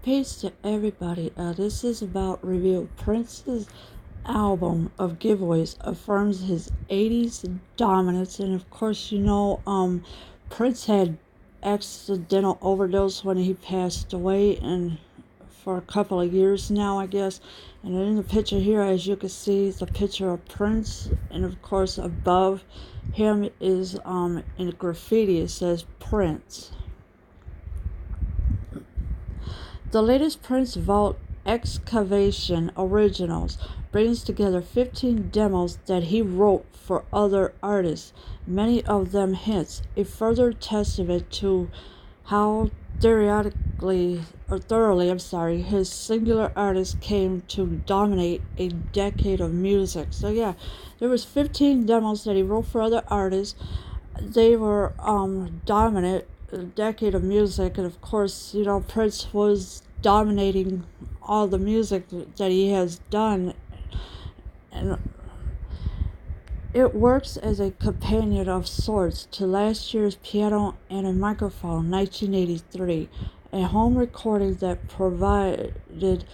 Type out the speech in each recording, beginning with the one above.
Peace to everybody. This is about review. Prince's album of giveaways affirms his 80s dominance, and of course, Prince had accidental overdose when he passed away, and for a couple of years now, I guess. And in the picture here, as you can see, it's a picture of Prince, and of course, above him is in graffiti. It says Prince. The latest Prince Vault excavation originals brings together 15 demos that he wrote for other artists, many of them hits, a further testament to how thoroughly his singular artist came to dominate a decade of music. So yeah, there was 15 demos that he wrote for other artists. They were dominant a decade of music, and of course, Prince was dominating all the music that he has done, and it works as a companion of sorts to last year's Piano and a Microphone 1983, a home recording that provided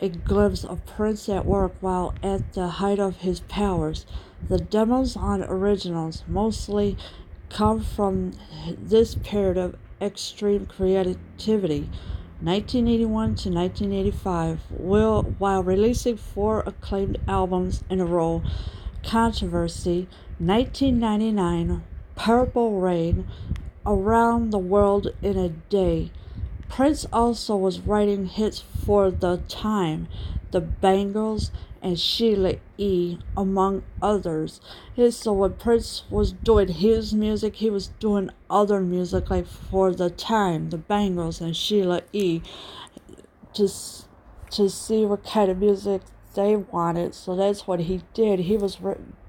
a glimpse of Prince at work while at the height of his powers. The demos on originals mostly come from this period of extreme creativity, 1981 to 1985, while releasing 4 acclaimed albums in a row. Controversy, 1999, Purple Rain, Around the World in a Day. Prince also was writing hits for The Time, The Bangles, and Sheila E., among others. So when Prince was doing his music, he was doing other music like for The Time, The Bangles, and Sheila E. to see what kind of music they wanted. So that's what he did. He was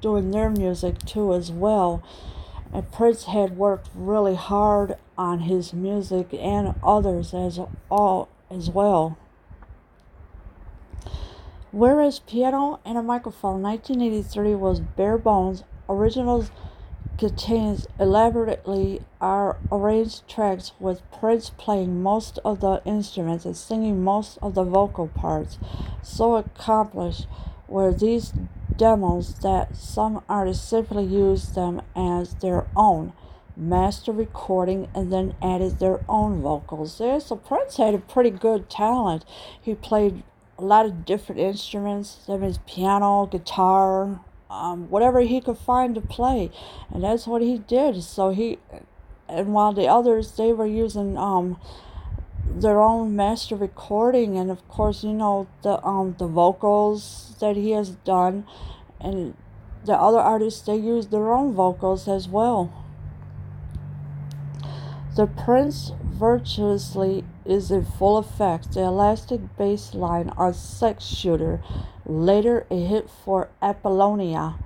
doing their music too as well. And Prince had worked really hard on his music and others as well. Whereas Piano and a Microphone 1983 was bare bones, originals contains elaborately arranged tracks with Prince playing most of the instruments and singing most of the vocal parts. So accomplished were these demos that some artists simply used them as their own, master recording, and then added their own vocals there. So Prince had a pretty good talent. He played a lot of different instruments. That means piano, guitar, whatever he could find to play, and that's what he did. And while the others, they were using their own master recording, and of course, the vocals that he has done, and the other artists, they use their own vocals as well. The Prince virtuously is in full effect. The elastic bass line on Sex Shooter, later a hit for Apollonia,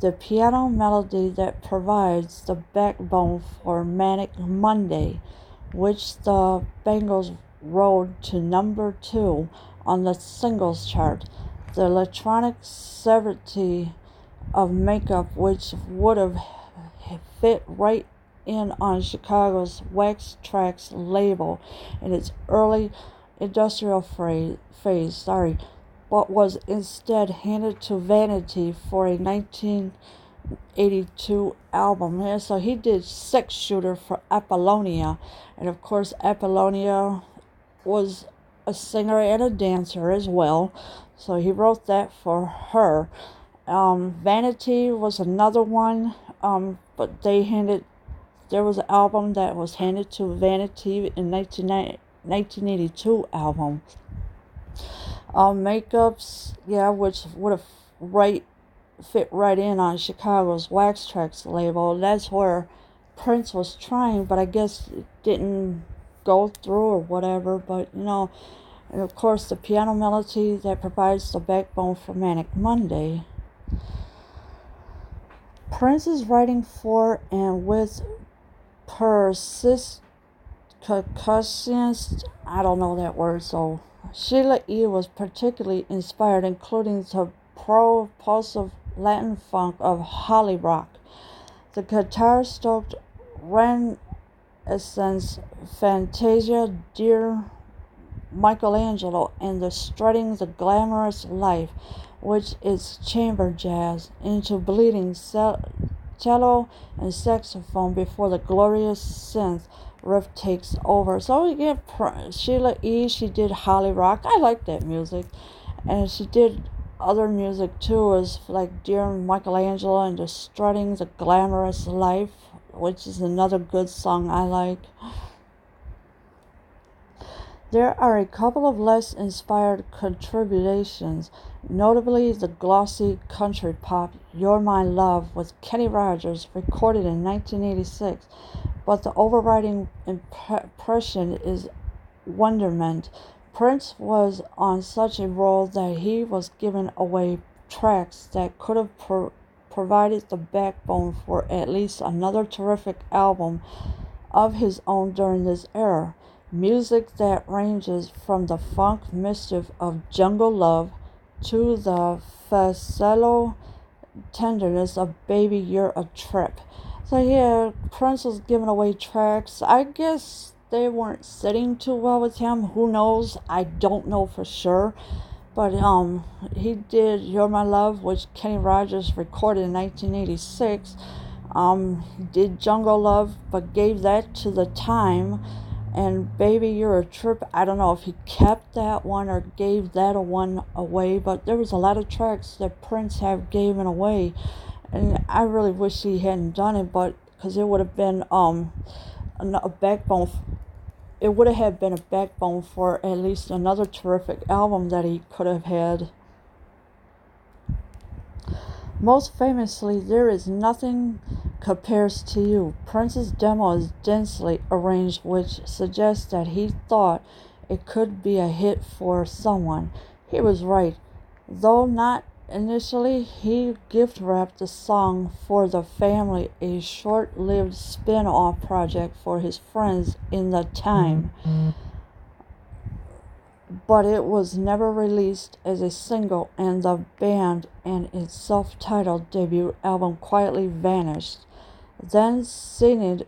the piano melody that provides the backbone for Manic Monday, which the Bangles rode to number 2 on the singles chart, the electronic severity of Makeup, which would have fit right in on Chicago's Wax Trax label in its early industrial phase, but was instead handed to Vanity for a 1982 album. Yeah, so he did Sex Shooter for Apollonia, and of course Apollonia was a singer and a dancer as well, so he wrote that for her. Vanity was another one, but there was an album that was handed to Vanity in 1982 album. Makeups, yeah, which would have fit right in on Chicago's Wax Trax label. That's where Prince was trying, but I guess it didn't go through or whatever. But and of course the piano melody that provides the backbone for Manic Monday. Prince is writing for and with percussionist, I don't know that word, so Sheila E. was particularly inspired, including the propulsive Latin funk of Holly Rock, the guitar-stoked Renaissance Fantasia, Dear Michelangelo and the strutting the glamorous life, which is chamber jazz, into bleeding cello and saxophone before the glorious synth riff takes over. So we get Sheila E. She did Holly Rock. I like that music, and she did other music too, is like Dear Michelangelo and the Strutting the Glamorous Life, which is another good song I like. There are a couple of less inspired contributions, notably the glossy country pop You're My Love with Kenny Rogers, recorded in 1986, but the overriding impression is wonderment. Prince was on such a roll that he was giving away tracks that could have provided the backbone for at least another terrific album of his own during this era. Music that ranges from the funk mischief of Jungle Love to the falsetto tenderness of Baby You're a Trip. So yeah, Prince was giving away tracks. I guess they weren't sitting too well with him. Who knows? I don't know for sure. But he did You're My Love, which Kenny Rogers recorded in 1986. He did Jungle Love, but gave that to The Time. And Baby You're a Trip, I don't know if he kept that one or gave that one away, but there was a lot of tracks that Prince have given away, and I really wish he hadn't done it, but because it would have been a backbone. It would have been a backbone for at least another terrific album that he could have had. Most famously, There Is Nothing Compares to You. Prince's demo is densely arranged, which suggests that he thought it could be a hit for someone. He was right. Though not initially, he gift-wrapped the song for the family, a short-lived spin-off project for his friends in the time. But it was never released as a single, and the band and its self-titled debut album quietly vanished. Then Sinead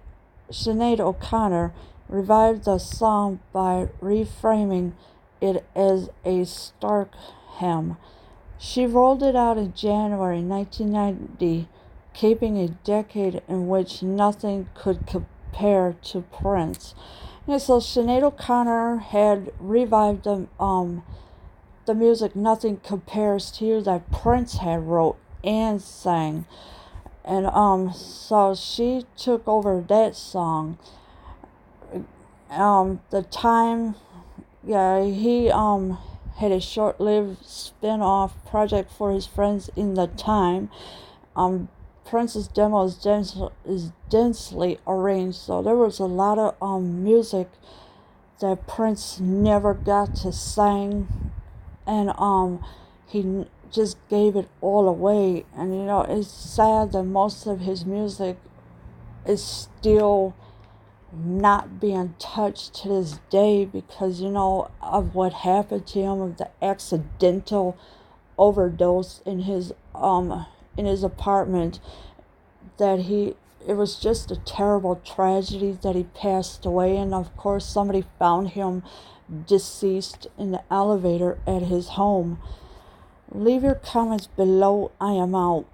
O'Connor revived the song by reframing it as a stark hymn. She rolled it out in January 1990, capping a decade in which nothing could compare to Prince. Yeah, so Sinead O'Connor had revived the music Nothing Compares to You that Prince had wrote and sang. And so she took over that song. The Time, yeah, he had a short-lived spin-off project for his friends in the time. Prince's demo is densely arranged, so there was a lot of music that Prince never got to sing, and he just gave it all away. And you know, it's sad that most of his music is still not being touched to this day because, you know, of what happened to him, of the accidental overdose in his apartment, that it was just a terrible tragedy that he passed away. And of course somebody found him deceased in the elevator at his home. Leave your comments below. I am out.